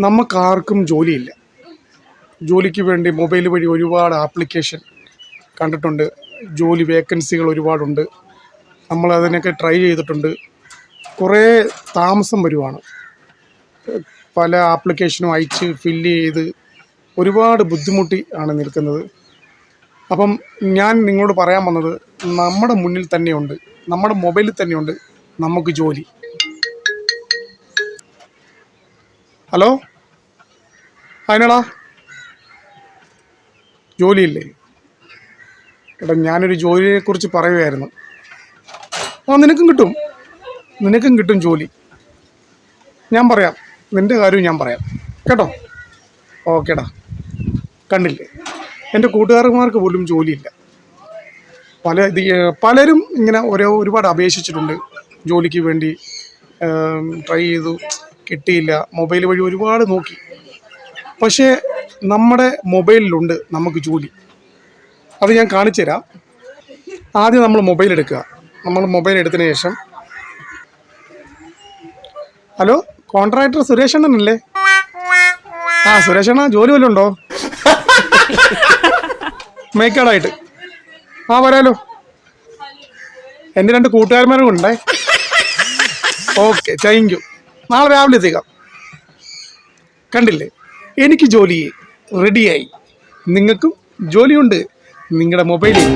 നമുക്കാർക്കും ജോലിയില്ല. ജോലിക്ക് വേണ്ടി മൊബൈൽ വഴി ഒരുപാട് ആപ്ലിക്കേഷൻ കണ്ടിട്ടുണ്ട്. ജോലി വേക്കൻസികൾ ഒരുപാടുണ്ട്. നമ്മളതിനൊക്കെ ട്രൈ ചെയ്തിട്ടുണ്ട്. കുറേ താമസം വരുവാണ്. പല ആപ്ലിക്കേഷനും അയച്ച് ഫില്ല് ചെയ്ത് ഒരുപാട് ബുദ്ധിമുട്ടി ആണ് നിൽക്കുന്നത്. അപ്പം ഞാൻ നിങ്ങളോട് പറയാൻ വന്നത്, നമ്മുടെ മുന്നിൽ തന്നെയുണ്ട്, നമ്മുടെ മൊബൈലിൽ തന്നെയുണ്ട് നമുക്ക് ജോലി. ഹലോ, അതിനടാ ജോലിയില്ലേ? എടാ, ഞാനൊരു ജോലിയെക്കുറിച്ച് പറയുമായിരുന്നു. നിനക്കും കിട്ടും ജോലി. ഞാൻ പറയാം, നിൻ്റെ കാര്യവും ഞാൻ പറയാം കേട്ടോ. ഓക്കേടാ. കണ്ടില്ലേ, എൻ്റെ കൂട്ടുകാരന്മാർക്ക് പോലും ജോലിയില്ല. പലരും ഇങ്ങനെ ഒരുപാട് അപേക്ഷിച്ചിട്ടുണ്ട് ജോലിക്ക് വേണ്ടി. ട്രൈ ചെയ്തു, കിട്ടിയില്ല. മൊബൈൽ വഴി ഒരുപാട് നോക്കി. പക്ഷേ നമ്മുടെ മൊബൈലിലുണ്ട് നമുക്ക് ജോലി. അത് ഞാൻ കാണിച്ചു തരാം. ആദ്യം നമ്മൾ മൊബൈൽ എടുക്കുക. നമ്മൾ മൊബൈൽ എടുത്തതിന് ശേഷം, ഹലോ, കോൺട്രാക്ടർ സുരേഷ് അണ്ണനല്ലേ? സുരേഷ് അണ്ണ, ജോലി വല്ലതും ഉണ്ടോ? മേക്കാടായിട്ട് വരാലോ. എൻ്റെ 2 കൂട്ടുകാരന്മാരും ഉണ്ടേ. Okay, thank you. നാളെ രാവിലെ എത്തിക്കാം. കണ്ടില്ലേ, എനിക്ക് ജോലി റെഡിയായി. നിങ്ങൾക്കും ജോലിയുണ്ട് നിങ്ങളുടെ മൊബൈലിൽ.